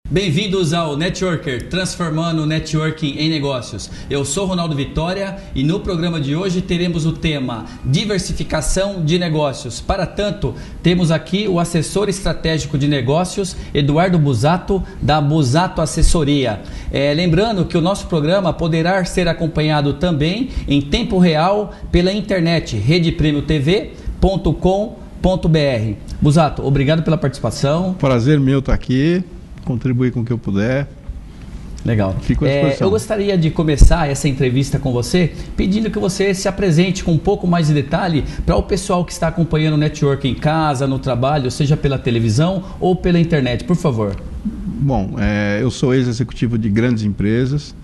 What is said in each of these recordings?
Bem-vindos ao Networker, transformando o networking em negócios. Eu sou Ronaldo Vitória e no programa de hoje teremos o tema diversificação de negócios. Para tanto, temos aqui o assessor estratégico de negócios, Eduardo Busato, da Busato Assessoria. Lembrando que o nosso programa poderá ser acompanhado também em tempo real pela internet, redepremiotv.com.br. Busato, obrigado pela participação. Prazer meu estar aqui. Contribuir com o que eu puder. Legal. Fico à disposição. Eu gostaria de começar essa entrevista com você pedindo que você se apresente com um pouco mais de detalhe para o pessoal que está acompanhando o network em casa, no trabalho, seja pela televisão ou pela internet, por favor. Bom, eu sou ex-executivo de grandes empresas,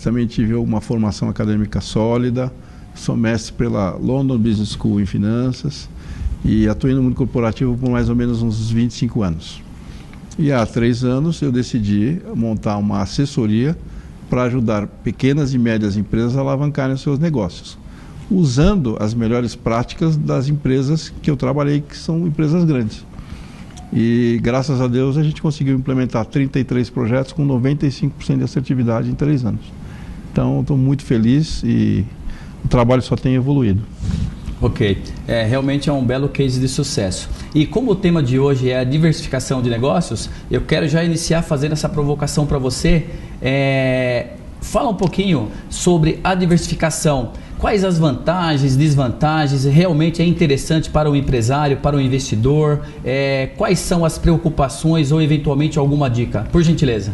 também tive uma formação acadêmica sólida, sou mestre pela London Business School em finanças e atuei no mundo corporativo por mais ou menos uns 25 anos. E há 3 anos eu decidi montar uma assessoria para ajudar pequenas e médias empresas a alavancarem os seus negócios, usando as melhores práticas das empresas que eu trabalhei, que são empresas grandes. E graças a Deus a gente conseguiu implementar 33 projetos com 95% de assertividade em 3 anos. Então estou muito feliz e o trabalho só tem evoluído. Ok, realmente é um belo case de sucesso. E como o tema de hoje é a diversificação de negócios, eu quero já iniciar fazendo essa provocação para você. Fala um pouquinho sobre a diversificação. Quais as vantagens, desvantagens? Realmente é interessante para o empresário, para o investidor? Quais são as preocupações ou eventualmente alguma dica? Por gentileza.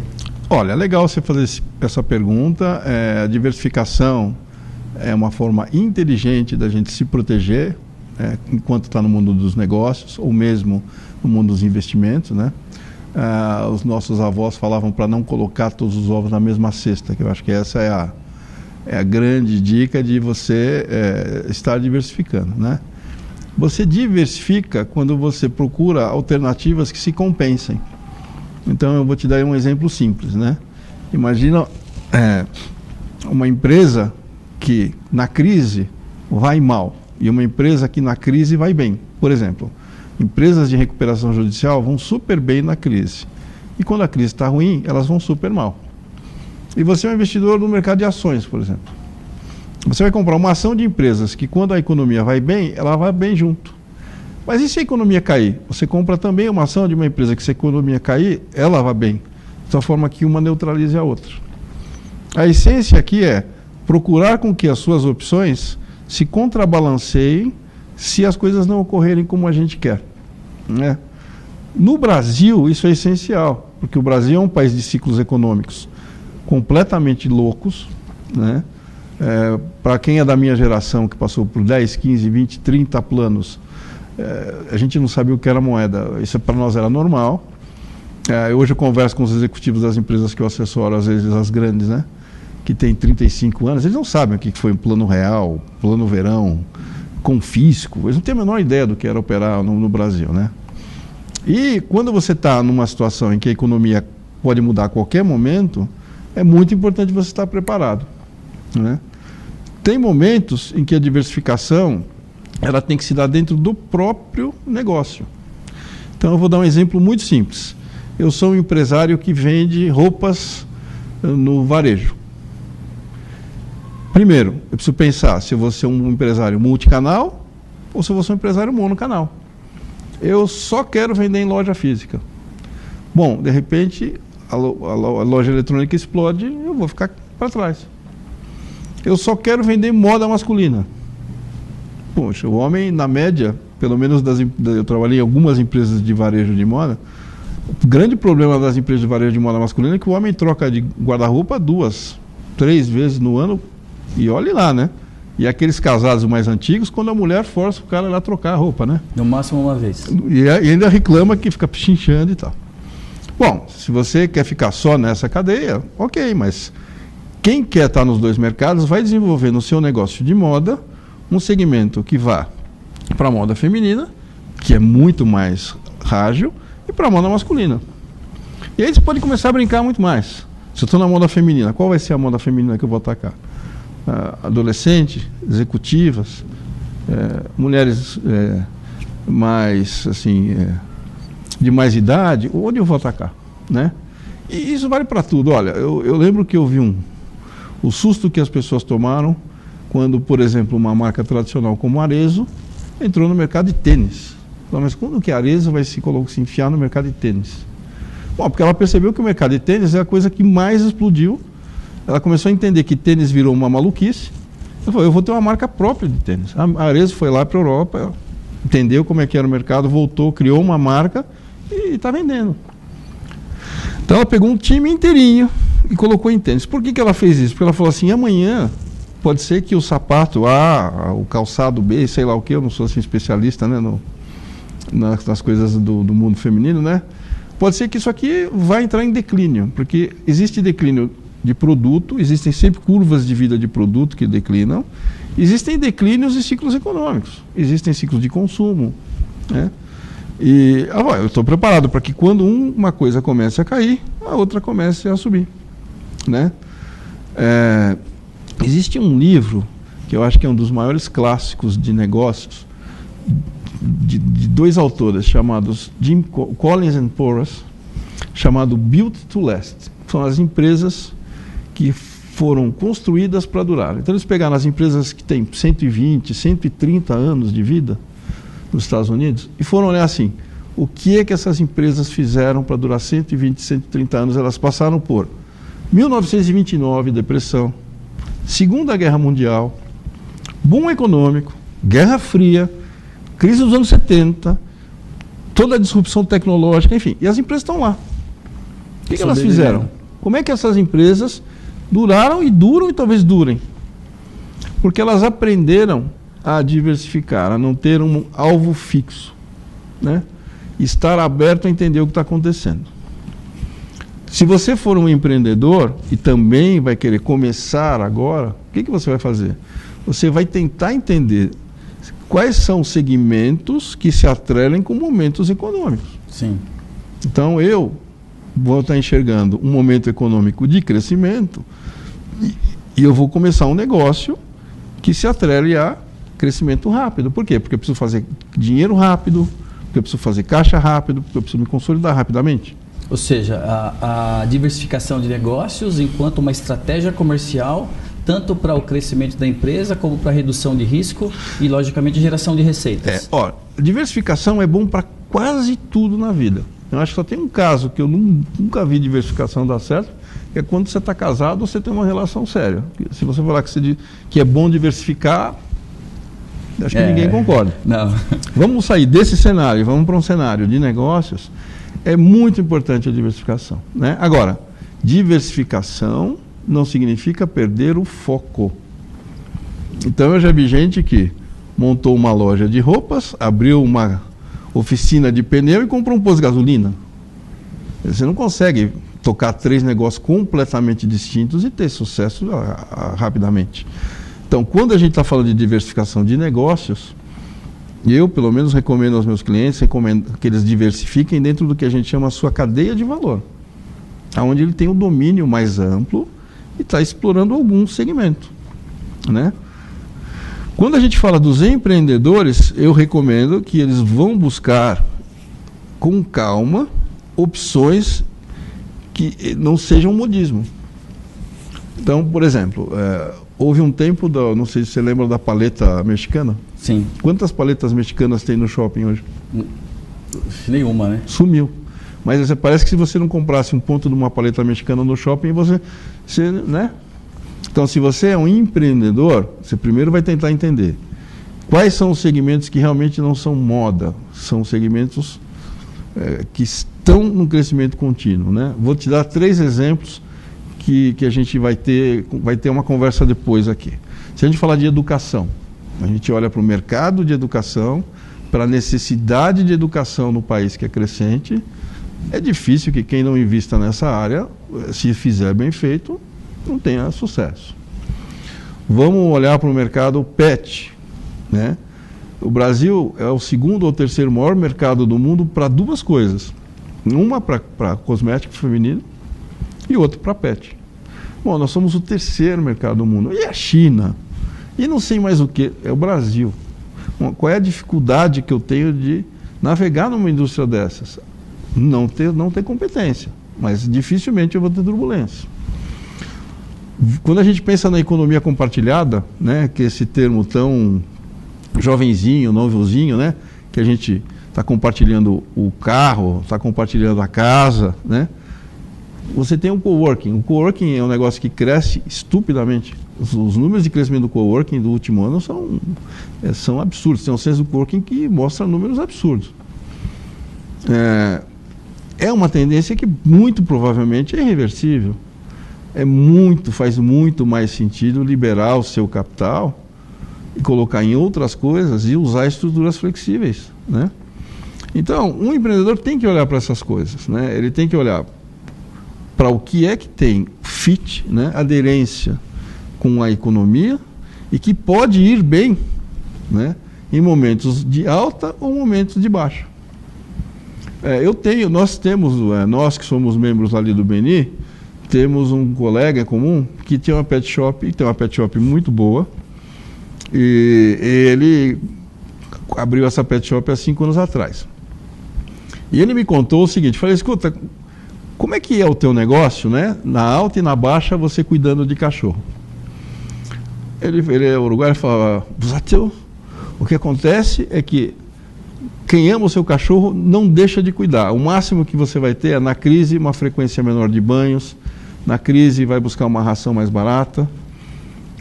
Olha, legal você fazer essa pergunta. A diversificação é uma forma inteligente da gente se proteger enquanto está no mundo dos negócios ou mesmo no mundo dos investimentos, né? Os nossos avós falavam para não colocar todos os ovos na mesma cesta, que eu acho que essa é a grande dica de você estar diversificando, né? Você diversifica quando você procura alternativas que se compensem. Então eu vou te dar um exemplo simples, né? Imagina uma empresa que na crise vai mal e uma empresa que na crise vai bem. Por exemplo, empresas de recuperação judicial vão super bem na crise e quando a crise está ruim, elas vão super mal. E você é um investidor no mercado de ações, por exemplo. Você vai comprar uma ação de empresas que quando a economia vai bem, ela vai bem junto. Mas e se a economia cair? Você compra também uma ação de uma empresa que se a economia cair, ela vai bem. De tal forma que uma neutralize a outra. A essência aqui é procurar com que as suas opções se contrabalanceiem se as coisas não ocorrerem como a gente quer, né? No Brasil, isso é essencial, porque o Brasil é um país de ciclos econômicos completamente loucos, né? Para quem é da minha geração, que passou por 10, 15, 20, 30 planos, a gente não sabia o que era moeda, isso para nós era normal. Hoje eu converso com os executivos das empresas que eu assessoro, às vezes as grandes, né? Que tem 35 anos, eles não sabem o que foi um plano real, plano verão, confisco, eles não têm a menor ideia do que era operar no Brasil, né? E quando você está numa situação em que a economia pode mudar a qualquer momento, é muito importante você estar preparado, né? Tem momentos em que a diversificação ela tem que se dar dentro do próprio negócio. Então eu vou dar um exemplo muito simples. Eu sou um empresário que vende roupas no varejo. Primeiro, eu preciso pensar se eu vou ser um empresário multicanal ou se eu vou ser um empresário monocanal. Eu só quero vender em loja física. Bom, de repente, a loja eletrônica explode e eu vou ficar para trás. Eu só quero vender moda masculina. Poxa, o homem, na média, pelo menos eu trabalhei em algumas empresas de varejo de moda, o grande problema das empresas de varejo de moda masculina é que o homem troca de guarda-roupa 2, 3 vezes no ano. E olhe lá, né? E aqueles casados mais antigos, quando a mulher força o cara lá a trocar a roupa, né? No máximo uma vez. E ainda reclama que fica pichinchando e tal. Bom, se você quer ficar só nessa cadeia, ok, mas quem quer estar nos dois mercados vai desenvolver no seu negócio de moda um segmento que vá para a moda feminina, que é muito mais ágil, e para a moda masculina. E aí você pode começar a brincar muito mais. Se eu estou na moda feminina, qual vai ser a moda feminina que eu vou atacar? Adolescente, executivas, mulheres mais assim, de mais idade, onde eu vou atacar, né? E isso vale para tudo. Olha, eu lembro que eu vi o susto que as pessoas tomaram quando, por exemplo, uma marca tradicional como a Arezzo entrou no mercado de tênis. Mas quando que a Arezzo vai se enfiar no mercado de tênis? Bom, porque ela percebeu que o mercado de tênis é a coisa que mais explodiu. Ela começou a entender que tênis virou uma maluquice. Ela falou, eu vou ter uma marca própria de tênis. A Arezzo foi lá para a Europa, entendeu como é que era o mercado, voltou, criou uma marca e está vendendo. Então ela pegou um time inteirinho e colocou em tênis. Por que ela fez isso? Porque ela falou assim, amanhã pode ser que o sapato A, o calçado B, sei lá o que, eu não sou assim especialista, né, nas coisas do mundo feminino, né? Pode ser que isso aqui vai entrar em declínio, porque existe declínio de produto, existem sempre curvas de vida de produto que declinam, existem declínios e ciclos econômicos, existem ciclos de consumo, né? E eu estou preparado para que quando uma coisa comece a cair, a outra comece a subir, né? Existe um livro que eu acho que é um dos maiores clássicos de negócios, de dois autores chamados Jim Collins and Porras, chamado Built to Last. São as empresas que foram construídas para durar. Então eles pegaram as empresas que têm 120, 130 anos de vida nos Estados Unidos e foram olhar assim, o que é que essas empresas fizeram para durar 120, 130 anos? Elas passaram por 1929, depressão, Segunda Guerra Mundial, boom econômico, Guerra Fria, crise dos anos 70, toda a disrupção tecnológica, enfim. E as empresas estão lá. O que elas fizeram? Como é que essas empresas duraram e duram e talvez durem? Porque elas aprenderam a diversificar, a não ter um alvo fixo, né? Estar aberto a entender o que está acontecendo. Se você for um empreendedor e também vai querer começar agora, o que você vai fazer? Você vai tentar entender quais são os segmentos que se atrelem com momentos econômicos. Sim. Então eu vou estar enxergando um momento econômico de crescimento e eu vou começar um negócio que se atrele a crescimento rápido. Por quê? Porque eu preciso fazer dinheiro rápido, porque eu preciso fazer caixa rápido, porque eu preciso me consolidar rapidamente. Ou seja, a diversificação de negócios enquanto uma estratégia comercial, tanto para o crescimento da empresa, como para a redução de risco e, logicamente, geração de receitas. Diversificação é bom para quase tudo na vida. Eu acho que só tem um caso que eu nunca vi diversificação dar certo, que é quando você está casado ou você tem uma relação séria. Se você falar que é bom diversificar, acho que ninguém concorda. Não. Vamos sair desse cenário, vamos para um cenário de negócios. É muito importante a diversificação, né? Agora, diversificação não significa perder o foco. Então eu já vi gente que montou uma loja de roupas, abriu uma oficina de pneu e comprou um posto de gasolina. Você não consegue tocar 3 negócios completamente distintos e ter sucesso rapidamente. Então, quando a gente está falando de diversificação de negócios, eu, pelo menos, recomendo aos meus clientes que eles diversifiquem dentro do que a gente chama a sua cadeia de valor, onde ele tem um domínio mais amplo e está explorando algum segmento, né? Quando a gente fala dos empreendedores, eu recomendo que eles vão buscar com calma opções que não sejam modismo. Então, por exemplo, houve um tempo, não sei se você lembra da paleta mexicana. Sim. Quantas paletas mexicanas tem no shopping hoje? Nenhuma, né? Sumiu. Mas parece que se você não comprasse um ponto de uma paleta mexicana no shopping, você né? Então, se você é um empreendedor, você primeiro vai tentar entender quais são os segmentos que realmente não são moda, são segmentos que estão no crescimento contínuo, né? Vou te dar 3 exemplos que a gente vai ter uma conversa depois aqui. Se a gente falar de educação, a gente olha para o mercado de educação, para a necessidade de educação no país que é crescente. É difícil que quem não invista nessa área, se fizer bem feito, não tenha sucesso. Vamos olhar para o mercado pet, né? O Brasil é o 2º ou 3º maior mercado do mundo para 2 coisas. Uma para cosmético feminino e outra para pet. Bom, nós somos o 3º mercado do mundo. E a China? E não sei mais o que, é o Brasil. Bom, qual é a dificuldade que eu tenho de navegar numa indústria dessas? Não ter competência. mas dificilmente eu vou ter turbulência. Quando a gente pensa na economia compartilhada, né, que é esse termo tão jovenzinho, novozinho, né, que a gente está compartilhando o carro, está compartilhando a casa, né, você tem um coworking. O coworking é um negócio que cresce estupidamente. Os números de crescimento do coworking do último ano são absurdos. Tem um censo do coworking que mostra números absurdos. É uma tendência que muito provavelmente é irreversível. Faz muito mais sentido liberar o seu capital e colocar em outras coisas e usar estruturas flexíveis, né? Então, um empreendedor tem que olhar para essas coisas, né? Ele tem que olhar para o que é que tem fit, né? Aderência com a economia e que pode ir bem, né? Em momentos de alta ou momentos de baixa. Nós que somos membros ali do BNI, temos um colega em comum que tinha uma pet shop, e tem uma pet shop muito boa, e ele abriu essa pet shop há 5 anos atrás. E ele me contou o seguinte, falei, escuta, como é que é o teu negócio, né? Na alta e na baixa, você cuidando de cachorro. Ele é uruguaio e falava, o que acontece é que quem ama o seu cachorro não deixa de cuidar. O máximo que você vai ter é na crise uma frequência menor de banhos, na crise vai buscar uma ração mais barata,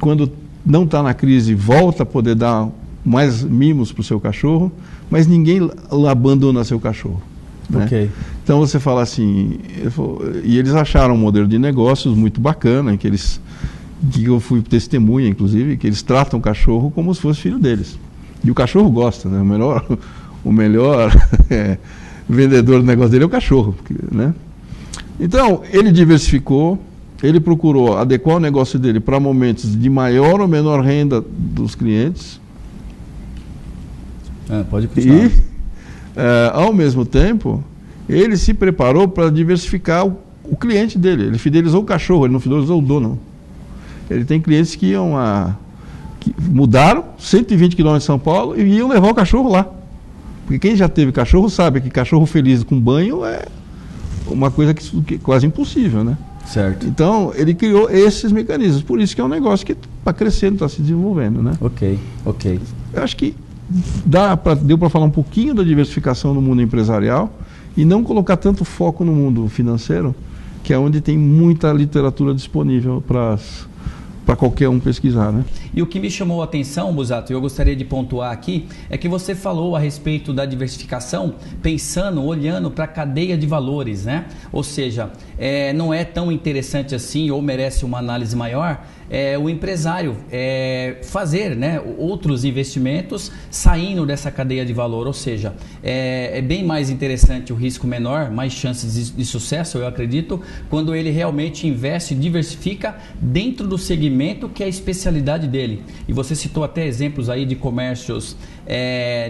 quando não está na crise volta a poder dar mais mimos para o seu cachorro, mas ninguém abandona seu cachorro, né? Okay. Então você fala assim, e eles acharam um modelo de negócios muito bacana, que eu fui testemunha, inclusive, que eles tratam o cachorro como se fosse filho deles. E o cachorro gosta, né? O melhor vendedor do negócio dele é o cachorro, né? Então, ele diversificou, ele procurou adequar o negócio dele para momentos de maior ou menor renda dos clientes. Pode continuar. E, ao mesmo tempo, ele se preparou para diversificar o cliente dele. Ele fidelizou o cachorro, ele não fidelizou o dono. Ele tem clientes que que mudaram 120 quilômetros de São Paulo e iam levar o cachorro lá. Porque quem já teve cachorro sabe que cachorro feliz com banho é uma coisa que quase impossível, né? Certo. Então, ele criou esses mecanismos. Por isso que é um negócio que está crescendo, está se desenvolvendo, né? Ok. Eu acho que deu para falar um pouquinho da diversificação no mundo empresarial e não colocar tanto foco no mundo financeiro, que é onde tem muita literatura disponível para qualquer um pesquisar, né? E o que me chamou a atenção, Busato, e eu gostaria de pontuar aqui, é que você falou a respeito da diversificação, olhando para a cadeia de valores, né? Ou seja, não é tão interessante assim, ou merece uma análise maior, o empresário fazer, né, outros investimentos saindo dessa cadeia de valor, ou seja, é bem mais interessante, o risco menor, mais chances de sucesso, eu acredito, quando ele realmente investe e diversifica dentro do segmento que é a especialidade dele. E você citou até exemplos aí de comércios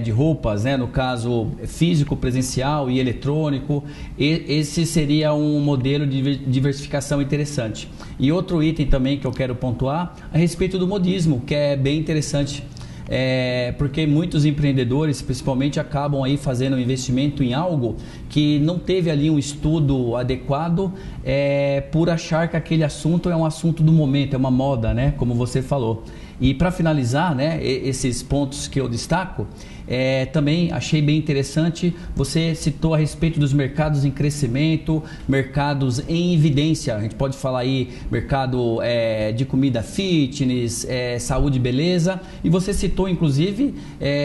de roupas, né, no caso físico, presencial e eletrônico. Esse seria um modelo de diversificação interessante. E outro item também que eu quero pontuar a respeito do modismo, que é bem interessante, porque muitos empreendedores, principalmente, acabam aí fazendo um investimento em algo que não teve ali um estudo adequado, por achar que aquele assunto é um assunto do momento, é uma moda, né, como você falou. E para finalizar, né, esses pontos que eu destaco, também achei bem interessante, você citou a respeito dos mercados em crescimento, mercados em evidência, a gente pode falar aí mercado de comida fitness, saúde e beleza, e você citou inclusive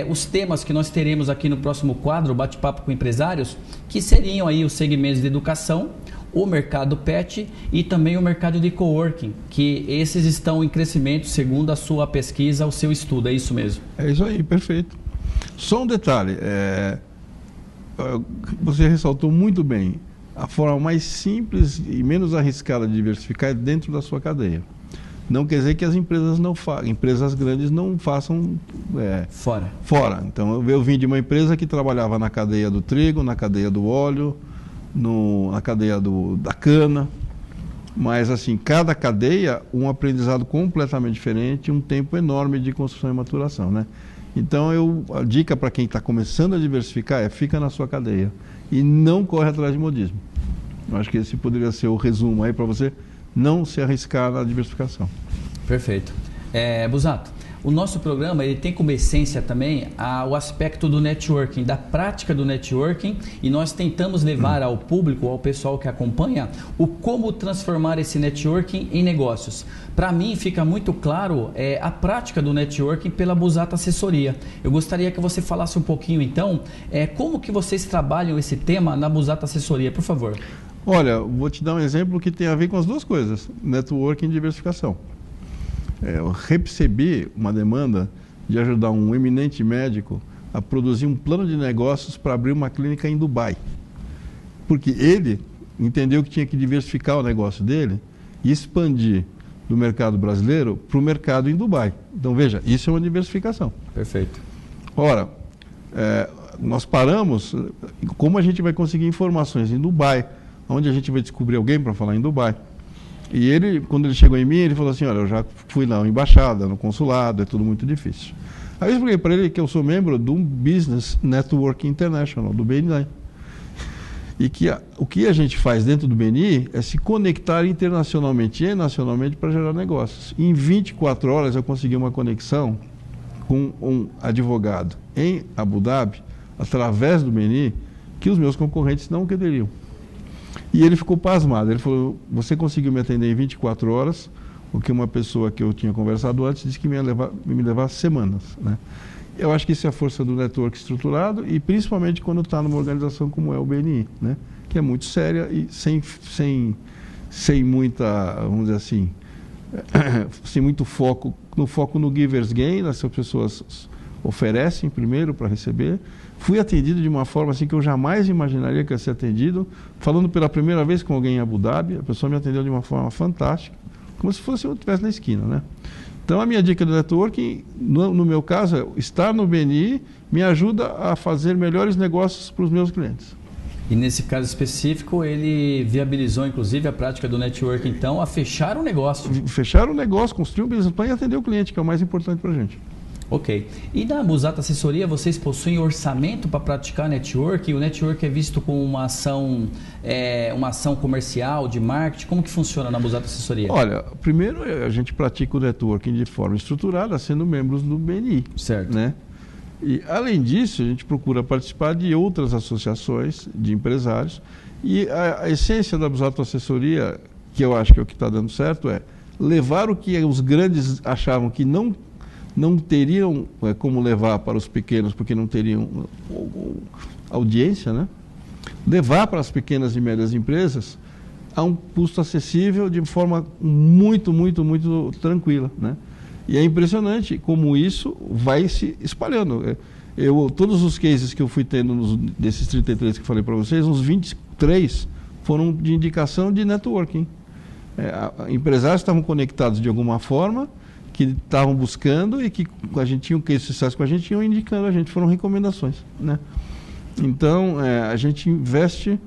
os temas que nós teremos aqui no próximo quadro, Bate-Papo com Empresários, que seriam aí os segmentos de educação, o mercado pet e também o mercado de coworking, que esses estão em crescimento segundo a sua pesquisa, o seu estudo, é isso mesmo? É isso aí, perfeito. Só um detalhe, você ressaltou muito bem, a forma mais simples e menos arriscada de diversificar é dentro da sua cadeia. Não quer dizer que as empresas empresas grandes não façam fora. Então eu vim de uma empresa que trabalhava na cadeia do trigo, na cadeia do óleo, na cadeia da cana, mas assim, cada cadeia um aprendizado completamente diferente, um tempo enorme de construção e maturação, né? Então a dica para quem está começando a diversificar fica na sua cadeia e não corre atrás de modismo. Eu acho que esse poderia ser o resumo aí para você não se arriscar na diversificação. Perfeito. Busato, o nosso programa ele tem como essência também o aspecto do networking, da prática do networking, e nós tentamos levar ao público, ao pessoal que acompanha, o como transformar esse networking em negócios. Para mim fica muito claro a prática do networking pela Busato Assessoria. Eu gostaria que você falasse um pouquinho então, como que vocês trabalham esse tema na Busato Assessoria, por favor. Olha, vou te dar um exemplo que tem a ver com as duas coisas, networking e diversificação. Eu recebi uma demanda de ajudar um eminente médico a produzir um plano de negócios para abrir uma clínica em Dubai. Porque ele entendeu que tinha que diversificar o negócio dele e expandir do mercado brasileiro para o mercado em Dubai. Então, veja, isso é uma diversificação. Perfeito. Ora, nós paramos, como a gente vai conseguir informações em Dubai, onde a gente vai descobrir alguém para falar em Dubai. E ele, quando ele chegou em mim, ele falou assim, olha, eu já fui na embaixada, no consulado, é tudo muito difícil. Aí eu expliquei para ele que eu sou membro do Business Network International, do BNI. E que o que a gente faz dentro do BNI é se conectar internacionalmente e nacionalmente para gerar negócios. E em 24 horas eu consegui uma conexão com um advogado em Abu Dhabi, através do BNI, que os meus concorrentes não queriam. E ele ficou pasmado. Ele falou, você conseguiu me atender em 24 horas, o que uma pessoa que eu tinha conversado antes disse que me levar semanas. Né? Eu acho que isso é a força do network estruturado e principalmente quando está numa organização como é o BNI, né? Que é muito séria e sem muita, vamos dizer assim, sem muito foco no giver's gain, as pessoas oferecem primeiro para receber. Fui atendido de uma forma assim que eu jamais imaginaria que ia ser atendido, falando pela primeira vez com alguém em Abu Dhabi, a pessoa me atendeu de uma forma fantástica, como se fosse eu estivesse na esquina, né? Então a minha dica do networking, no meu caso, estar no BNI me ajuda a fazer melhores negócios para os meus clientes. E nesse caso específico, ele viabilizou inclusive a prática do networking, então, a fechar o negócio. Fechar o negócio, construir um business plan e atender o cliente, que é o mais importante para a gente. Ok. E na Busato Assessoria, vocês possuem orçamento para praticar network? O network é visto como uma ação comercial, de marketing? Como que funciona na Busato Assessoria? Olha, primeiro a gente pratica o networking de forma estruturada, sendo membros do BNI. Certo. Né? E, além disso, a gente procura participar de outras associações de empresários. E a essência da Busato Assessoria, que eu acho que é o que está dando certo, é levar o que os grandes achavam que não teriam como levar para os pequenos, porque não teriam audiência, né? Levar para as pequenas e médias empresas a um custo acessível de forma muito, muito, muito tranquila, né? E é impressionante como isso vai se espalhando. Todos os cases que eu fui tendo desses 33 que eu falei para vocês, uns 23 foram de indicação de networking. Empresários estavam conectados de alguma forma, que estavam buscando e que a gente tinha um case de sucesso com a gente, iam indicando a gente, foram recomendações, né? Então, a gente investe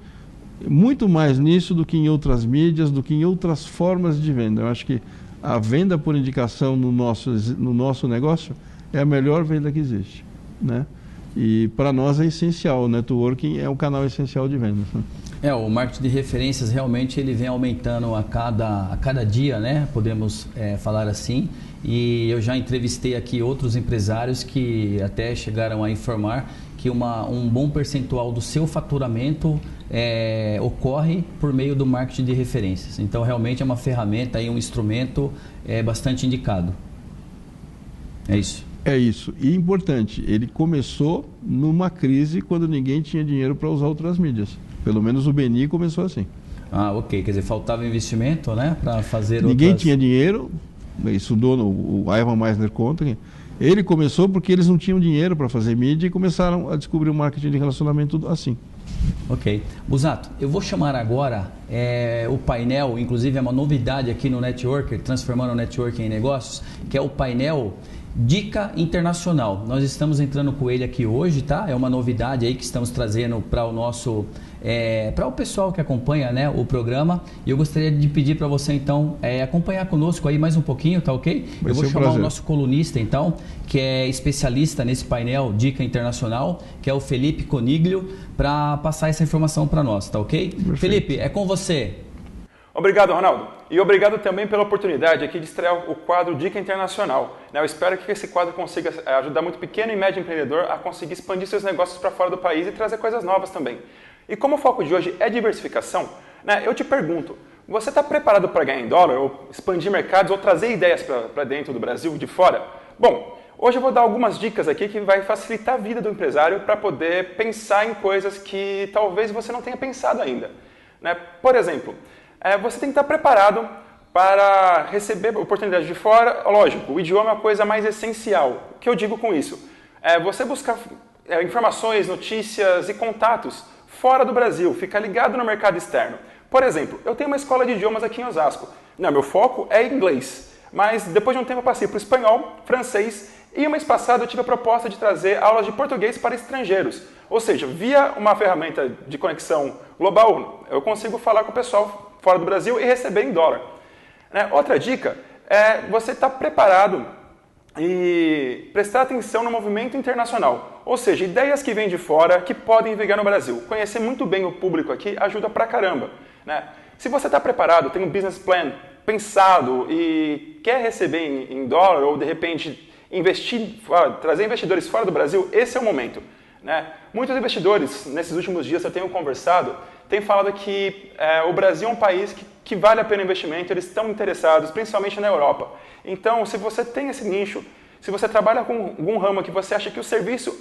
muito mais nisso do que em outras mídias, do que em outras formas de venda. Eu acho que a venda por indicação no nosso negócio é a melhor venda que existe, né? E para nós é essencial, o networking é um canal essencial de vendas, né? O marketing de referências realmente ele vem aumentando a cada dia, né? Podemos falar assim. E eu já entrevistei aqui outros empresários que até chegaram a informar que um bom percentual do seu faturamento ocorre por meio do marketing de referências. Então, realmente é uma ferramenta e um instrumento bastante indicado. É isso. É isso. E importante, ele começou numa crise quando ninguém tinha dinheiro para usar outras mídias. Pelo menos o BNI começou assim. Ah, ok. Quer dizer, faltava investimento, né? Para fazer Ninguém tinha dinheiro. Isso o Ivan Meisner conta. Ele começou porque eles não tinham dinheiro para fazer mídia e começaram a descobrir o marketing de relacionamento assim. Ok. Busato, eu vou chamar agora o painel, inclusive é uma novidade aqui no Networker, transformando o Networking em negócios, que é o painel Dica Internacional. Nós estamos entrando com ele aqui hoje, tá? É uma novidade aí que estamos trazendo para o nosso, para o pessoal que acompanha, né, o programa. E eu gostaria de pedir para você então acompanhar conosco aí mais um pouquinho, tá ok? Eu vou chamar o nosso colunista então, que é especialista nesse painel Dica Internacional, que é o Felipe Coniglio, para passar essa informação para nós, tá ok? Perfeito. Felipe, é com você. Obrigado, Ronaldo. E obrigado também pela oportunidade aqui de estrear o quadro Dica Internacional. Eu espero que esse quadro consiga ajudar muito pequeno e médio empreendedor a conseguir expandir seus negócios para fora do país e trazer coisas novas também. E como o foco de hoje é diversificação, eu te pergunto, você está preparado para ganhar em dólar, ou expandir mercados, ou trazer ideias para dentro do Brasil, de fora? Bom, hoje eu vou dar algumas dicas aqui que vai facilitar a vida do empresário para poder pensar em coisas que talvez você não tenha pensado ainda. Por exemplo, você tem que estar preparado para receber oportunidades de fora. Lógico, o idioma é a coisa mais essencial. O que eu digo com isso? Você buscar informações, notícias e contatos fora do Brasil, ficar ligado no mercado externo. Por exemplo, eu tenho uma escola de idiomas aqui em Osasco. Meu foco é inglês, mas depois de um tempo eu passei para o espanhol, francês e um mês passado eu tive a proposta de trazer aulas de português para estrangeiros. Ou seja, via uma ferramenta de conexão global, eu consigo falar com o pessoal fora do Brasil e receber em dólar. Outra dica é você estar preparado e prestar atenção no movimento internacional, ou seja, ideias que vêm de fora que podem vingar no Brasil. Conhecer muito bem o público aqui ajuda pra caramba. Se você está preparado, tem um business plan pensado e quer receber em dólar ou de repente trazer investidores fora do Brasil, esse é o momento. Muitos investidores, nesses últimos dias eu tenho conversado, têm falado que o Brasil é um país que vale a pena o investimento, eles estão interessados, principalmente na Europa. Então, se você tem esse nicho, se você trabalha com algum ramo que você acha que o serviço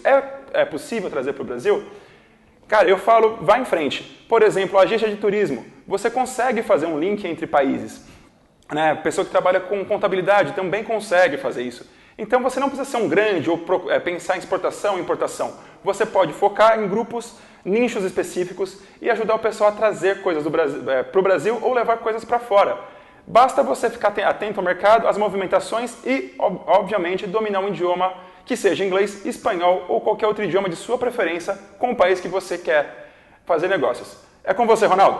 é possível trazer para o Brasil, cara, eu falo, vá em frente. Por exemplo, a agência de turismo, você consegue fazer um link entre países. Pessoa que trabalha com contabilidade também consegue fazer isso. Então, você não precisa ser um grande ou pensar em exportação e importação. Você pode focar em grupos, nichos específicos e ajudar o pessoal a trazer coisas para o Brasil ou levar coisas para fora. Basta você ficar atento ao mercado, às movimentações e, obviamente, dominar um idioma que seja inglês, espanhol ou qualquer outro idioma de sua preferência com o país que você quer fazer negócios. É com você, Ronaldo.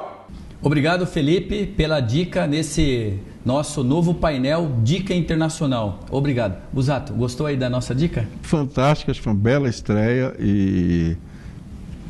Obrigado, Felipe, pela dica nesse nosso novo painel Dica Internacional. Obrigado. Busato, gostou aí da nossa dica? Fantástica, acho que foi uma bela estreia e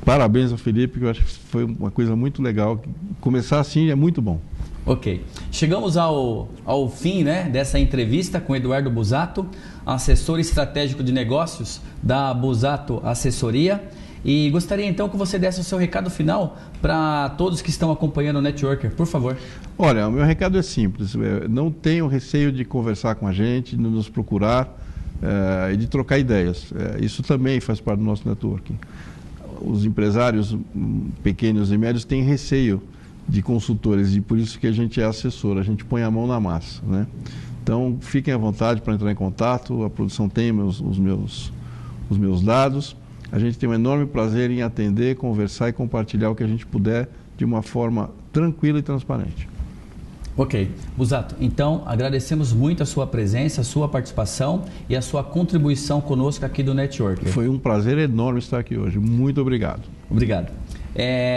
parabéns ao Felipe, que eu acho que foi uma coisa muito legal. Começar assim é muito bom. Ok. Chegamos ao fim, dessa entrevista com Eduardo Busato, assessor estratégico de negócios da Busato Assessoria. E gostaria então que você desse o seu recado final para todos que estão acompanhando o Networker, por favor. Olha, o meu recado é simples. Não tenham receio de conversar com a gente, de nos procurar e de trocar ideias. Isso também faz parte do nosso networking. Os empresários pequenos e médios têm receio de consultores e por isso que a gente é assessor, a gente põe a mão na massa. Então, fiquem à vontade para entrar em contato, a produção tem os meus dados. A gente tem um enorme prazer em atender, conversar e compartilhar o que a gente puder de uma forma tranquila e transparente. Ok. Busato, então agradecemos muito a sua presença, a sua participação e a sua contribuição conosco aqui do Networker. Foi um prazer enorme estar aqui hoje. Muito obrigado. Obrigado.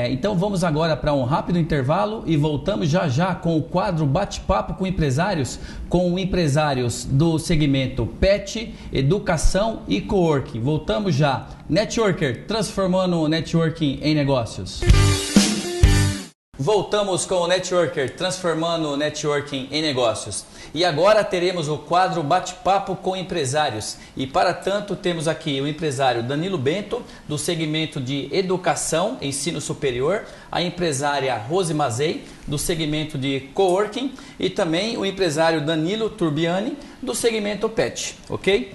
Então vamos agora para um rápido intervalo e voltamos já com o quadro Bate-Papo com Empresários, com empresários do segmento PET, Educação e Coworking. Voltamos já. Networker, transformando o networking em negócios. Voltamos com o Networker, transformando o networking em negócios. E agora teremos o quadro Bate-Papo com Empresários. E para tanto temos aqui o empresário Danilo Bento, do segmento de Educação, Ensino Superior, a empresária Rose Mazei, do segmento de Coworking, e também o empresário Danilo Turbiani, do segmento PET, ok?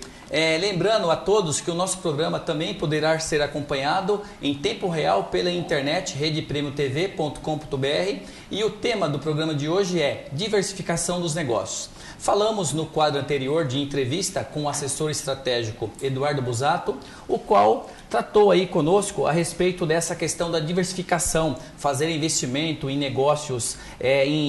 Lembrando a todos que o nosso programa também poderá ser acompanhado em tempo real pela internet redepremiotv.com.br e o tema do programa de hoje é diversificação dos negócios. Falamos no quadro anterior de entrevista com o assessor estratégico Eduardo Busato, o qual tratou aí conosco a respeito dessa questão da diversificação, fazer investimento em negócios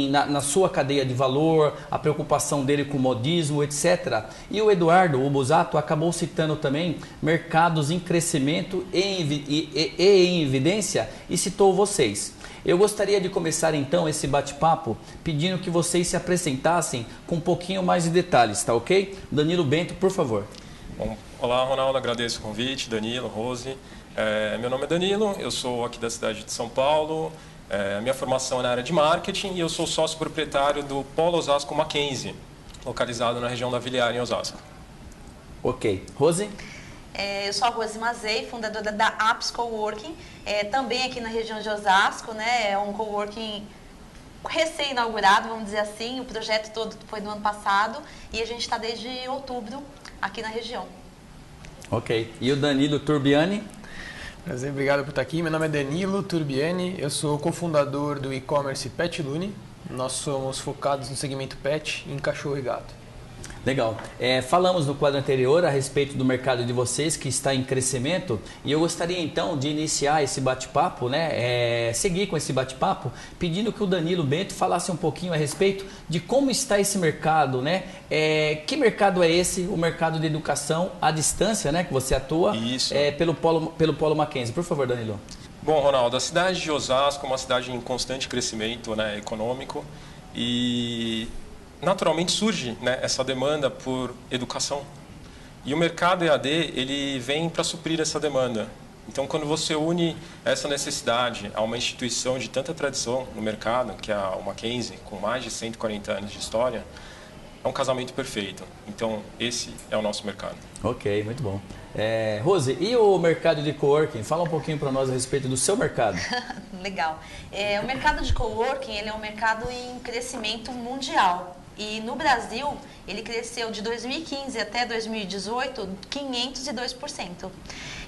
na sua cadeia de valor, a preocupação dele com o modismo, etc. E o Eduardo, o Busato, acabou citando também mercados em crescimento e em evidência e citou vocês. Eu gostaria de começar então esse bate-papo pedindo que vocês se apresentassem com um pouquinho mais de detalhes, tá ok? Danilo Bento, por favor. Bom, olá, Ronaldo, agradeço o convite, Danilo, Rose. Meu nome é Danilo, eu sou aqui da cidade de São Paulo, minha formação é na área de marketing e eu sou sócio proprietário do Polo Osasco Mackenzie, localizado na região da Viliara, em Osasco. Ok. Rose? Eu sou a Rose Mazei, fundadora da Apps Coworking, também aqui na região de Osasco, né? É um coworking recém-inaugurado, vamos dizer assim, o projeto todo foi no ano passado e a gente está desde outubro aqui na região. Ok. E o Danilo Turbiani? Prazer, obrigado por estar aqui. Meu nome é Danilo Turbiani, eu sou cofundador do e-commerce Pet Lune. Nós somos focados no segmento pet, em cachorro e gato. Legal. Falamos no quadro anterior a respeito do mercado de vocês que está em crescimento e eu gostaria então de iniciar esse bate-papo, né? Seguir com esse bate-papo, pedindo que o Danilo Bento falasse um pouquinho a respeito de como está esse mercado, né? Que mercado é esse? O mercado de educação à distância, né? Que você atua. Isso. Pelo Polo Mackenzie. Por favor, Danilo. Bom, Ronaldo, a cidade de Osasco é uma cidade em constante crescimento, né, econômico e naturalmente surge, né, essa demanda por educação. E o mercado EAD ele vem para suprir essa demanda. Então, quando você une essa necessidade a uma instituição de tanta tradição no mercado, que é o Mackenzie, com mais de 140 anos de história, é um casamento perfeito. Então, esse é o nosso mercado. Ok, muito bom. Rose, e o mercado de coworking? Fala um pouquinho para nós a respeito do seu mercado. Legal. O mercado de coworking ele é um mercado em crescimento mundial. E no Brasil, ele cresceu de 2015 até 2018, 502%.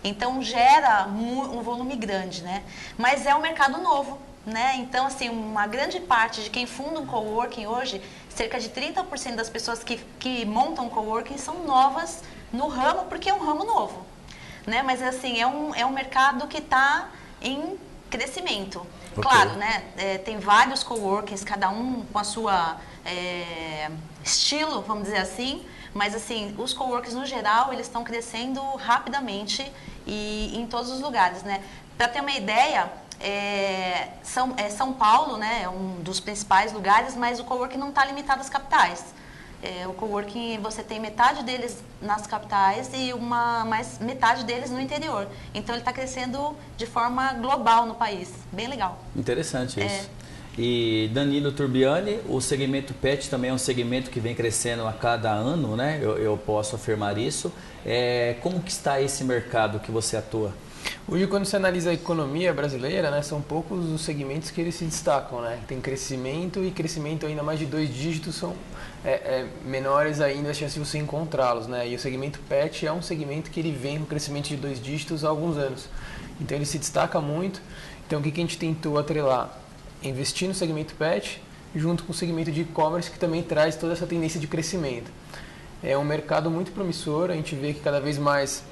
Então, gera um volume grande, né? Mas é um mercado novo, né? Então, assim, uma grande parte de quem funda um coworking hoje, cerca de 30% das pessoas que montam um coworking são novas no ramo, porque é um ramo novo, né? Mas, assim, é um mercado que está em crescimento. Okay. Claro, né? Tem vários coworkings, cada um com a sua estilo, vamos dizer assim, mas assim, os coworkings no geral, eles estão crescendo rapidamente e em todos os lugares, né? Para ter uma ideia, São Paulo, né, é um dos principais lugares, mas o coworking não está limitado às capitais. O coworking, você tem metade deles nas capitais e mais metade deles no interior. Então, ele está crescendo de forma global no país. Bem legal. Interessante isso. E Danilo Turbiani, o segmento pet também é um segmento que vem crescendo a cada ano, né? Eu posso afirmar isso. Como que está esse mercado que você atua? Hoje, quando você analisa a economia brasileira, né, são poucos os segmentos que eles se destacam, né? Tem crescimento e crescimento ainda mais de 2 dígitos são menores ainda a chance de você encontrá-los, né? E o segmento pet é um segmento que ele vem com crescimento de 2 dígitos há alguns anos. Então, ele se destaca muito. Então, o que a gente tentou atrelar? Investir no segmento pet junto com o segmento de e-commerce que também traz toda essa tendência de crescimento. É um mercado muito promissor, a gente vê que cada vez mais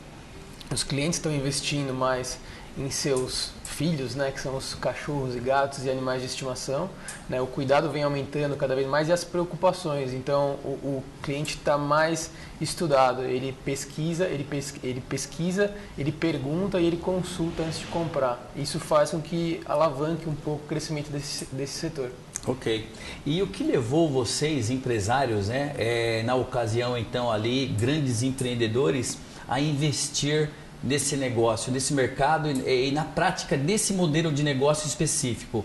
os clientes estão investindo mais em seus filhos, né, que são os cachorros e gatos e animais de estimação, né, o cuidado vem aumentando cada vez mais e as preocupações, então o cliente está mais estudado, ele pesquisa, ele pergunta e ele consulta antes de comprar. Isso faz com que alavanque um pouco o crescimento desse setor. Ok. E o que levou vocês, empresários, né, na ocasião então ali, grandes empreendedores, a investir nesse negócio, nesse mercado e na prática desse modelo de negócio específico?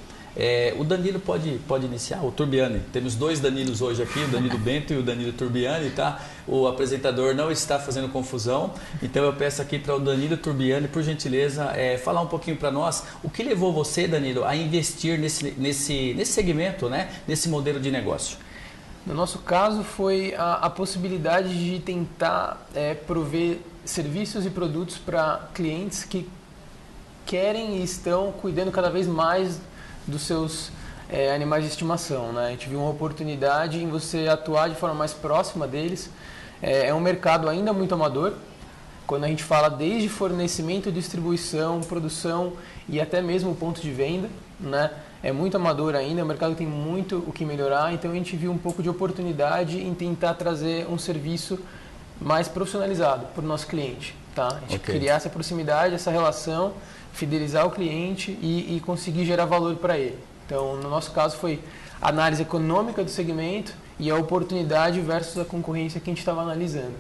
O Danilo pode iniciar, o Turbiani. Temos 2 Danilos hoje aqui, o Danilo Bento e o Danilo Turbiani, tá? O apresentador não está fazendo confusão, então eu peço aqui para o Danilo Turbiani, por gentileza, falar um pouquinho para nós o que levou você, Danilo, a investir nesse segmento, né? Nesse modelo de negócio. No nosso caso, foi a possibilidade de tentar prover serviços e produtos para clientes que querem e estão cuidando cada vez mais dos seus animais de estimação, né? A gente viu uma oportunidade em você atuar de forma mais próxima deles. É um mercado ainda muito amador, quando a gente fala desde fornecimento, distribuição, produção e até mesmo o ponto de venda, né? É muito amador ainda, o mercado tem muito o que melhorar, então a gente viu um pouco de oportunidade em tentar trazer um serviço mais profissionalizado para o nosso cliente, tá? A gente criar essa proximidade, essa relação, fidelizar o cliente e conseguir gerar valor para ele. Então, no nosso caso, foi a análise econômica do segmento e a oportunidade versus a concorrência que a gente estava analisando.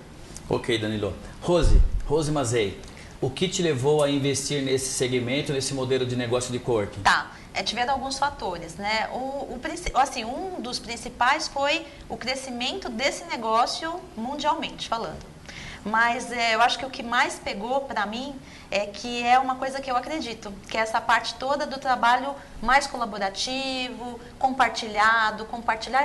Ok, Danilo. Rose Mazei, o que te levou a investir nesse segmento, nesse modelo de negócio de coworking? Tá. Tiveram alguns fatores, né? Um dos principais foi o crescimento desse negócio mundialmente falando. Mas eu acho que o que mais pegou para mim é que é uma coisa que eu acredito, que é essa parte toda do trabalho mais colaborativo, compartilhar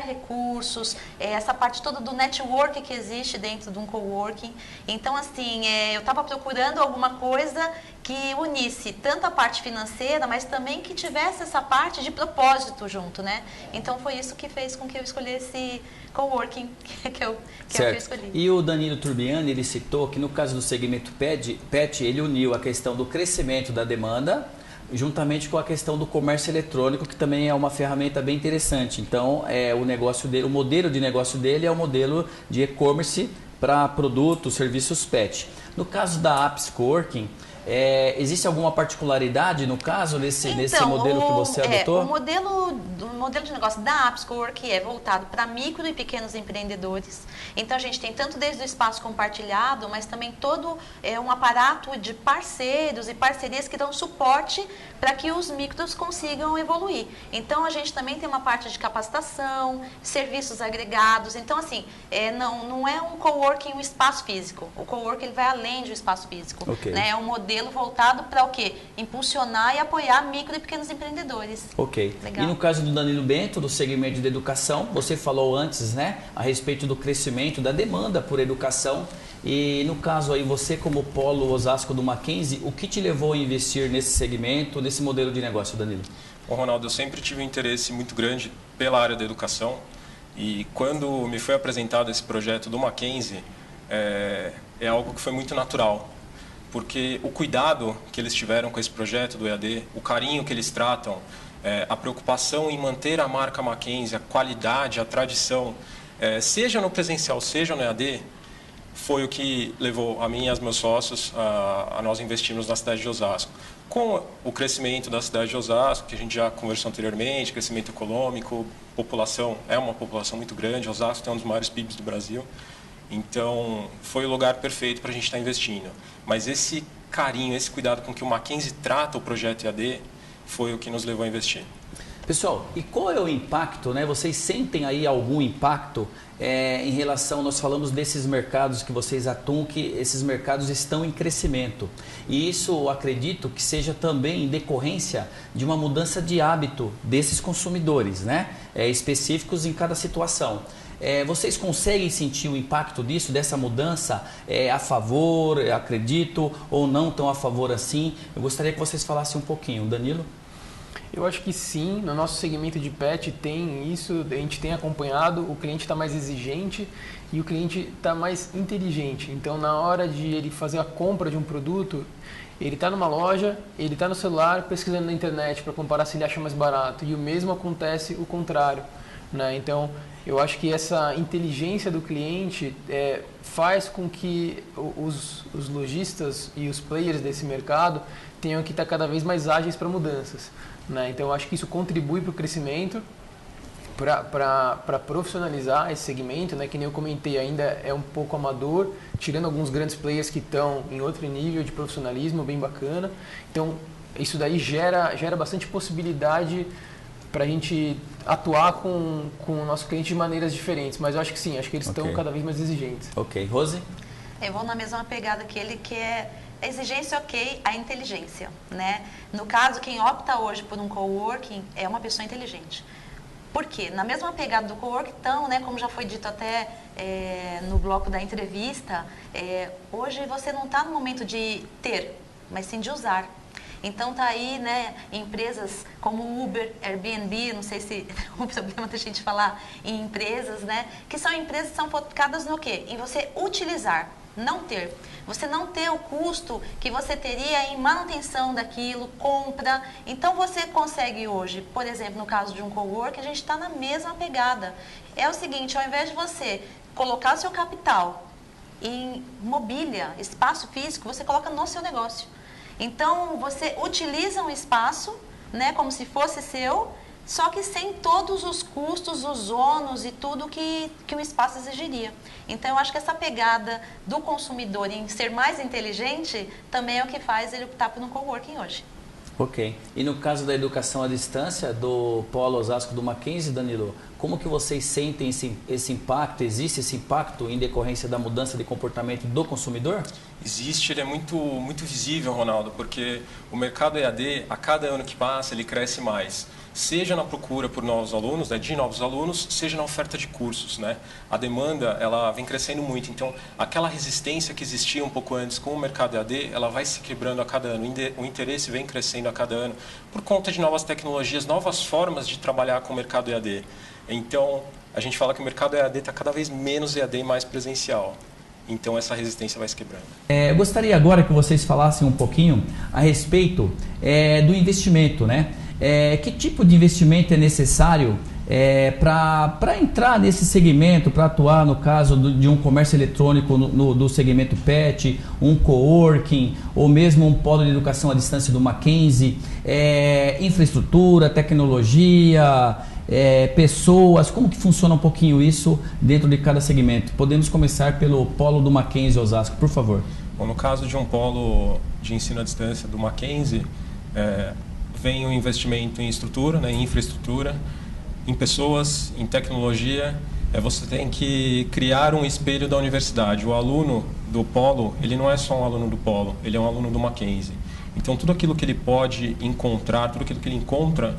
recursos, essa parte toda do network que existe dentro de um coworking. Então, assim, eu estava procurando alguma coisa que unisse tanto a parte financeira, mas também que tivesse essa parte de propósito junto, né? Então, foi isso que fez com que eu escolhesse coworking, que é o que eu escolhi. E o Danilo Turbiani, ele citou que no caso do segmento PET, ele uniu a questão do crescimento da demanda juntamente com a questão do comércio eletrônico, que também é uma ferramenta bem interessante. Então, o modelo de negócio dele é o modelo de e-commerce para produtos, serviços PET. No caso da Apps Coworking, existe alguma particularidade no caso nesse modelo que você adotou? O modelo de negócio da Apps Coworking é voltado para micro e pequenos empreendedores. Então a gente tem tanto desde o espaço compartilhado, mas também todo um aparato de parceiros e parcerias que dão suporte para que os micros consigam evoluir. Então a gente também tem uma parte de capacitação, serviços agregados. Então assim, não é um coworking um espaço físico. O coworking ele vai além do espaço físico. Né? É um modelo voltado para o quê? Impulsionar e apoiar micro e pequenos empreendedores. Ok. Legal. E no caso do Danilo Bento, do segmento de educação, você falou antes, né, a respeito do crescimento da demanda por educação. E no caso aí, você como polo Osasco do Mackenzie, o que te levou a investir nesse segmento, nesse modelo de negócio, Danilo? Bom, Ronaldo, eu sempre tive um interesse muito grande pela área da educação e quando me foi apresentado esse projeto do Mackenzie, é algo que foi muito natural. Porque o cuidado que eles tiveram com esse projeto do EAD, o carinho que eles tratam, a preocupação em manter a marca Mackenzie, a qualidade, a tradição, seja no presencial, seja no EAD, foi o que levou a mim e aos meus sócios a nós investirmos na cidade de Osasco. Com o crescimento da cidade de Osasco, que a gente já conversou anteriormente, crescimento econômico, população, é uma população muito grande, Osasco tem um dos maiores PIBs do Brasil. Então, foi o lugar perfeito para a gente estar investindo. Mas esse carinho, esse cuidado com que o Mackenzie trata o projeto EAD, foi o que nos levou a investir. Pessoal, e qual é o impacto, né? Vocês sentem aí algum impacto em relação, nós falamos desses mercados que vocês atuam, que esses mercados estão em crescimento. E isso, eu acredito, que seja também em decorrência de uma mudança de hábito desses consumidores, né? Específicos em cada situação. Vocês conseguem sentir o impacto disso, dessa mudança a favor, acredito, ou não tão a favor assim? Eu gostaria que vocês falassem um pouquinho. Danilo? Eu acho que sim, no nosso segmento de pet tem isso, a gente tem acompanhado, o cliente está mais exigente e o cliente está mais inteligente. Então, na hora de ele fazer a compra de um produto, ele está numa loja, ele está no celular pesquisando na internet para comparar se ele acha mais barato. E o mesmo acontece o contrário, né? Então, eu acho que essa inteligência do cliente faz com que os lojistas e os players desse mercado tenham que estar cada vez mais ágeis para mudanças, né? Então, eu acho que isso contribui para o crescimento, para profissionalizar esse segmento, né? Que nem eu comentei, ainda é um pouco amador, tirando alguns grandes players que estão em outro nível de profissionalismo bem bacana. Então, isso daí gera bastante possibilidade para a gente atuar com o nosso cliente de maneiras diferentes. Mas eu acho que sim, acho que eles estão cada vez mais exigentes. Ok. Rose? Eu vou na mesma pegada que ele, que é a exigência, a inteligência, né? No caso, quem opta hoje por um coworking é uma pessoa inteligente. Por quê? Na mesma pegada do coworking, então, né, como já foi dito até no bloco da entrevista, hoje você não está no momento de ter, mas sim de usar. Então tá aí, né, empresas como Uber, Airbnb, não sei se o problema da gente falar em empresas, né, que são empresas que são focadas no quê? Em você utilizar. não ter. Você não ter o custo que você teria em manutenção daquilo, compra. Então você consegue hoje, por exemplo, no caso de um cowork, a gente está na mesma pegada. É o seguinte, ao invés de você colocar seu capital em mobília, espaço físico, você coloca no seu negócio. Então você utiliza um espaço, né, como se fosse seu, só que sem todos os custos, os ônus e tudo que um espaço exigiria. Então, eu acho que essa pegada do consumidor em ser mais inteligente também é o que faz ele optar por um coworking hoje. Ok. E no caso da educação à distância do Polo Osasco do Mackenzie, Danilo, como que vocês sentem esse impacto? Existe esse impacto em decorrência da mudança de comportamento do consumidor? Existe, ele é muito visível, Ronaldo, porque o mercado EAD, a cada ano que passa, ele cresce mais. Seja na procura por novos alunos, né, de novos alunos, seja na oferta de cursos, né? A demanda, ela vem crescendo muito. Então, aquela resistência que existia um pouco antes com o mercado EAD, ela vai se quebrando a cada ano. O interesse vem crescendo a cada ano por conta de novas tecnologias, novas formas de trabalhar com o mercado EAD. Então, a gente fala que o mercado EAD está cada vez menos EAD e mais presencial. Então, essa resistência vai se quebrando. Eu gostaria agora que vocês falassem um pouquinho a respeito do investimento, né? Que tipo de investimento é necessário para entrar nesse segmento, para atuar no caso de um comércio eletrônico do segmento PET, um coworking ou mesmo um polo de educação à distância do Mackenzie, infraestrutura, tecnologia, pessoas, como que funciona um pouquinho isso dentro de cada segmento? Podemos começar pelo polo do Mackenzie Osasco, por favor. Bom, no caso de um polo de ensino à distância do Mackenzie, vem o investimento em estrutura, né, em infraestrutura, em pessoas, em tecnologia. Você tem que criar um espelho da universidade. O aluno do polo, ele não é só um aluno do polo, ele é um aluno do Mackenzie. Então, tudo aquilo que ele pode encontrar, tudo aquilo que ele encontra,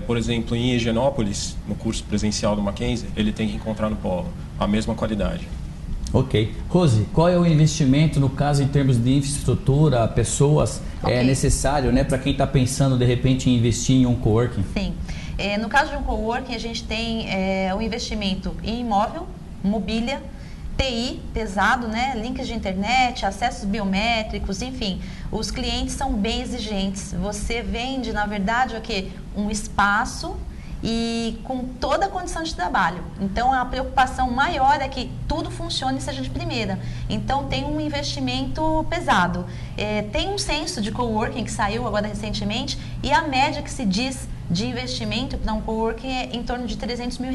por exemplo, em Higienópolis, no curso presencial do Mackenzie, ele tem que encontrar no polo, a mesma qualidade. Ok. Rose, qual é o investimento, no caso, em termos de infraestrutura, pessoas, necessário, né, para quem está pensando, de repente, em investir em um coworking? Sim. No caso de um coworking, a gente tem o investimento em imóvel, mobília, TI pesado, né, links de internet, acessos biométricos, enfim. Os clientes são bem exigentes. Você vende, na verdade, o quê? Um espaço e com toda a condição de trabalho. Então, a preocupação maior é que tudo funcione e seja de primeira. Então, tem um investimento pesado. Tem um censo de coworking que saiu agora recentemente e a média que se diz de investimento para um coworking é em torno de R$300 mil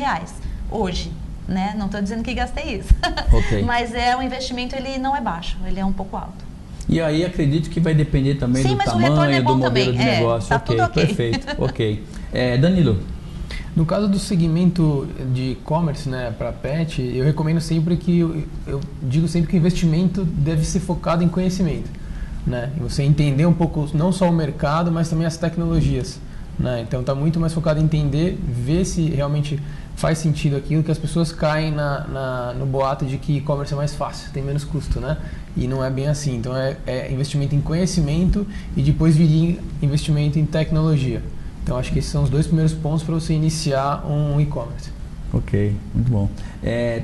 hoje. Né? Não estou dizendo que gastei isso. Okay. Mas o investimento ele não é baixo, ele é um pouco alto. E aí acredito que vai depender também do tamanho, do modelo de negócio. Tá tudo ok. Perfeito. Ok. Danilo. No caso do segmento de e-commerce, né, para pet, eu recomendo sempre eu digo sempre que o investimento deve ser focado em conhecimento, né? E você entender um pouco não só o mercado, mas também as tecnologias, né? Então está muito mais focado em entender, ver se realmente faz sentido aquilo, que as pessoas caem no boato de que e-commerce é mais fácil, tem menos custo, né? E não é bem assim. Então é investimento em conhecimento e depois viria investimento em tecnologia. Então, acho que esses são os dois primeiros pontos para você iniciar um e-commerce. Ok, muito bom.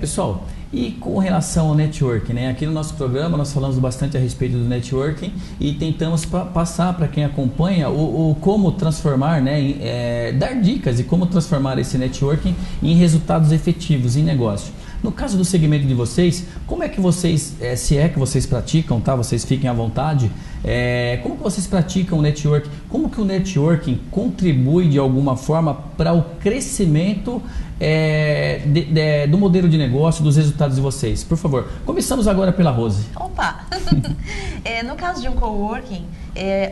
Pessoal, e com relação ao networking, né? Aqui no nosso programa nós falamos bastante a respeito do networking e tentamos passar para quem acompanha o como transformar, né? Dar dicas de como transformar esse networking em resultados efetivos em negócio. No caso do segmento de vocês, como é que vocês, se é que vocês praticam, tá? Vocês fiquem à vontade. Como que vocês praticam o networking? Como que o networking contribui de alguma forma para o crescimento do modelo de negócio, dos resultados de vocês? Por favor, começamos agora pela Rose. Opa! No caso de um coworking,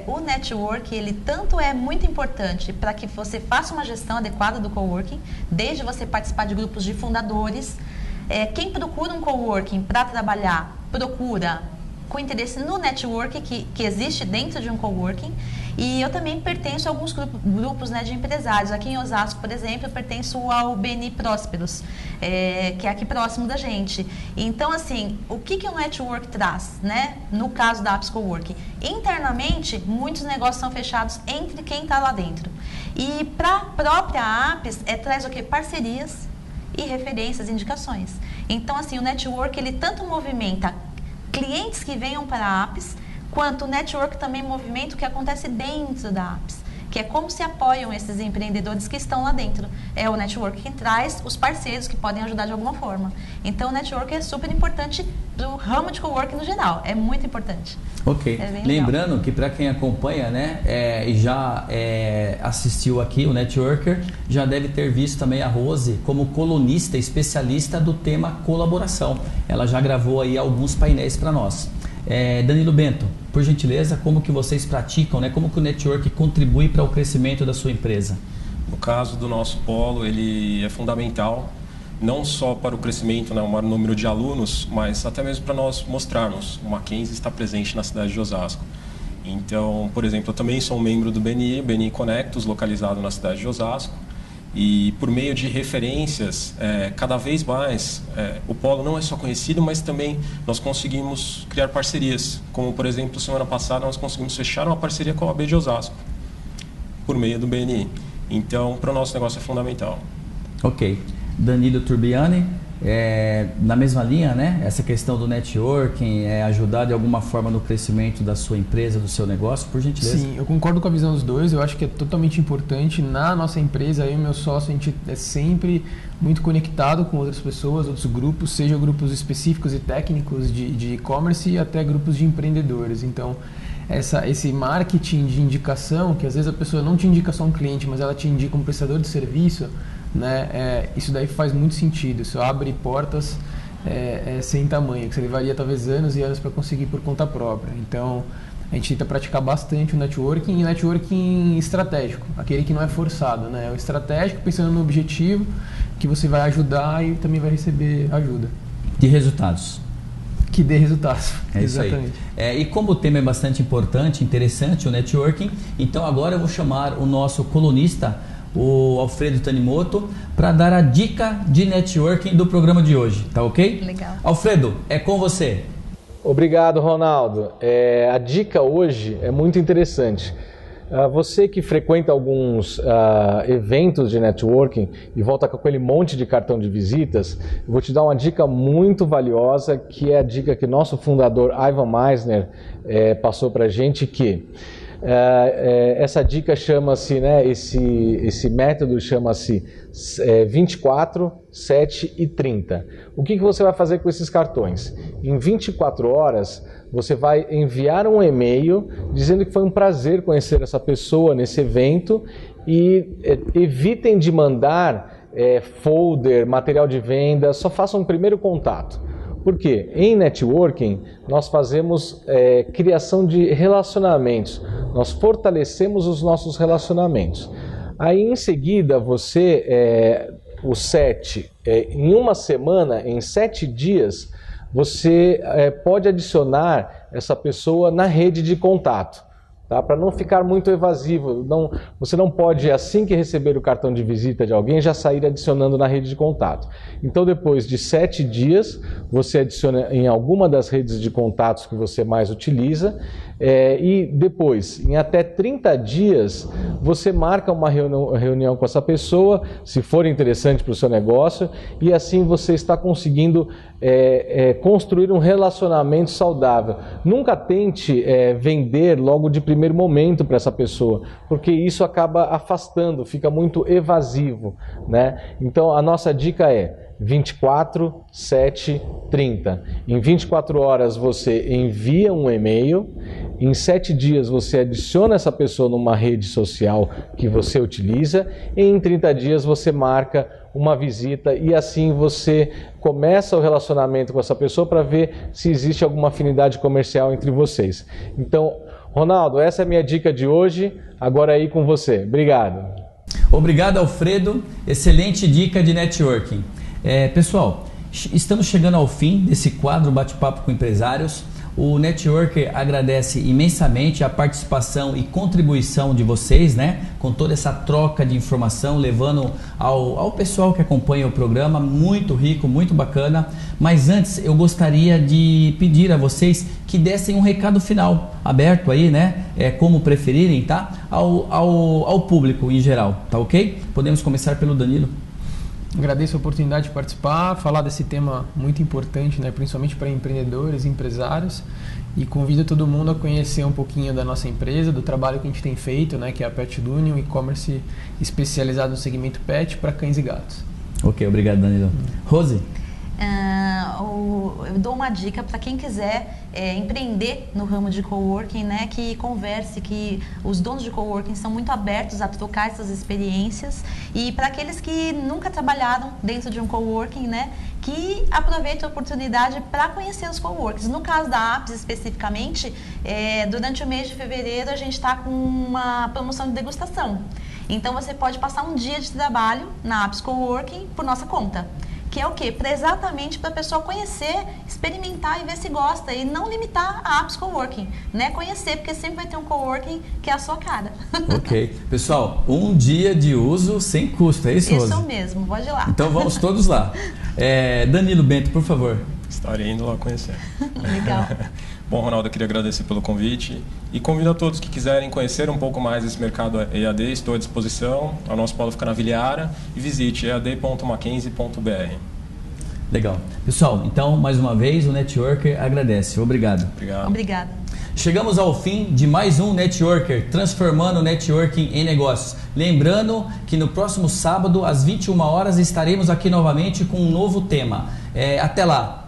o network ele tanto é muito importante para que você faça uma gestão adequada do coworking, desde você participar de grupos de fundadores. Quem procura um coworking para trabalhar, procura com interesse no network que existe dentro de um coworking. E eu também pertenço a alguns grupos, né, de empresários. Aqui em Osasco, por exemplo, eu pertenço ao BNI Prósperos, que é aqui próximo da gente. Então, assim, o que o network traz, né? No caso da Apps Coworking? Internamente, muitos negócios são fechados entre quem está lá dentro. E para a própria Apps, traz o quê? Parcerias e referências, indicações. Então, assim, o network, ele tanto movimenta clientes que venham para a Apps, quanto o network também movimento que acontece dentro da Apps, que é como se apoiam esses empreendedores que estão lá dentro. É o network que traz os parceiros que podem ajudar de alguma forma. Então, o network é super importante do ramo de coworking no geral. É muito importante. Ok. Lembrando que para quem acompanha, né, e já assistiu aqui o Networker, já deve ter visto também a Rose como colunista especialista do tema colaboração. Ela já gravou aí alguns painéis para nós. Danilo Bento, por gentileza, como que vocês praticam, né? Como que o network contribui para o crescimento da sua empresa? No caso do nosso polo, ele é fundamental, não só para o crescimento, né, o maior número de alunos, mas até mesmo para nós mostrarmos. O Mackenzie está presente na cidade de Osasco. Então, por exemplo, eu também sou um membro do BNI Conectus, localizado na cidade de Osasco. E por meio de referências, cada vez mais, o polo não é só conhecido, mas também nós conseguimos criar parcerias. Como, por exemplo, semana passada nós conseguimos fechar uma parceria com a OAB de Osasco, por meio do BNI. Então, para o nosso negócio é fundamental. Ok. Danilo Turbiani, na mesma linha, né? Essa questão do networking, ajudar de alguma forma no crescimento da sua empresa, do seu negócio, por gentileza? Sim, eu concordo com a visão dos dois. Eu acho que é totalmente importante. Na nossa empresa, eu e meu sócio, a gente é sempre muito conectado com outras pessoas, outros grupos, seja grupos específicos e técnicos de e-commerce e até grupos de empreendedores. Então, esse marketing de indicação, que às vezes a pessoa não te indica só um cliente, mas ela te indica um prestador de serviço, né? Isso daí faz muito sentido. Isso abre portas sem tamanho, que você levaria talvez anos e anos para conseguir por conta própria. Então, a gente tenta praticar bastante o networking, e networking estratégico, aquele que não é forçado, né? O estratégico, pensando no objetivo, que você vai ajudar e também vai receber ajuda. De resultados. Que dê resultados. Exatamente. Isso aí. E como o tema é bastante importante, interessante, o networking, então agora eu vou chamar o nosso colunista, o Alfredo Tanimoto, para dar a dica de networking do programa de hoje, tá ok? Legal. Alfredo, é com você. Obrigado, Ronaldo. A dica hoje é muito interessante. Você que frequenta alguns eventos de networking e volta com aquele monte de cartão de visitas, eu vou te dar uma dica muito valiosa, que é a dica que nosso fundador Ivan Meisner passou para a gente, que essa dica chama-se, né, esse método chama-se 24, 7 e 30. O que você vai fazer com esses cartões? Em 24 horas, você vai enviar um e-mail dizendo que foi um prazer conhecer essa pessoa nesse evento e evitem de mandar folder, material de venda, só façam um primeiro contato. Por quê? Em networking, nós fazemos criação de relacionamentos, nós fortalecemos os nossos relacionamentos. Aí, em seguida, você, o 7, em uma semana, em 7 dias, você pode adicionar essa pessoa na rede de contato. Tá? Para não ficar muito evasivo, você não pode, assim que receber o cartão de visita de alguém, já sair adicionando na rede de contato. Então, depois de 7 dias, você adiciona em alguma das redes de contatos que você mais utiliza, e depois, em até 30 dias, você marca uma reunião com essa pessoa, se for interessante para o seu negócio, e assim você está conseguindo construir um relacionamento saudável. Nunca tente vender logo de primeiro momento para essa pessoa, porque isso acaba afastando, fica muito evasivo, né? Então, a nossa dica é 24, 7, 30. Em 24 horas você envia um e-mail, em 7 dias você adiciona essa pessoa numa rede social que você utiliza, e em 30 dias você marca uma visita, e assim você começa o relacionamento com essa pessoa para ver se existe alguma afinidade comercial entre vocês. Então, Ronaldo, essa é a minha dica de hoje, agora aí com você. Obrigado. Obrigado, Alfredo. Excelente dica de networking. Pessoal, estamos chegando ao fim desse quadro Bate-Papo com Empresários. O Networker agradece imensamente a participação e contribuição de vocês, né? Com toda essa troca de informação, levando ao pessoal que acompanha o programa, muito rico, muito bacana. Mas antes, eu gostaria de pedir a vocês que dessem um recado final, aberto aí, né? Como preferirem, tá? Ao público em geral, tá ok? Podemos começar pelo Danilo. Agradeço a oportunidade de participar, falar desse tema muito importante, né, principalmente para empreendedores e empresários, e convido todo mundo a conhecer um pouquinho da nossa empresa, do trabalho que a gente tem feito, né, que é a Pet Union, e-commerce especializado no segmento pet para cães e gatos. Ok, obrigado, Danilo. Rose? Eu dou uma dica para quem quiser empreender no ramo de coworking, né, que converse, que os donos de coworking são muito abertos a trocar essas experiências, e para aqueles que nunca trabalharam dentro de um coworking, né, que aproveitem a oportunidade para conhecer os coworkings. No caso da Apps especificamente, durante o mês de fevereiro a gente está com uma promoção de degustação. Então você pode passar um dia de trabalho na Apps Coworking por nossa conta. Que é o quê? Exatamente para a pessoa conhecer, experimentar e ver se gosta, e não limitar a Apps Coworking, né? Conhecer, porque sempre vai ter um coworking que é a sua cara. Ok. Pessoal, um dia de uso sem custo, é isso, Rose? Isso mesmo, pode ir lá. Então vamos todos lá. Danilo Bento, por favor. Estarei indo lá conhecer. Legal. Bom, Ronaldo, eu queria agradecer pelo convite e convido a todos que quiserem conhecer um pouco mais desse mercado EAD, estou à disposição. O nosso polo fica na Vila Ara e visite ead.mackenzie.br. Legal. Pessoal, então, mais uma vez, o Networker agradece. Obrigado. Obrigada. Chegamos ao fim de mais um Networker, transformando o networking em negócios. Lembrando que no próximo sábado, às 21 horas, estaremos aqui novamente com um novo tema. Até lá!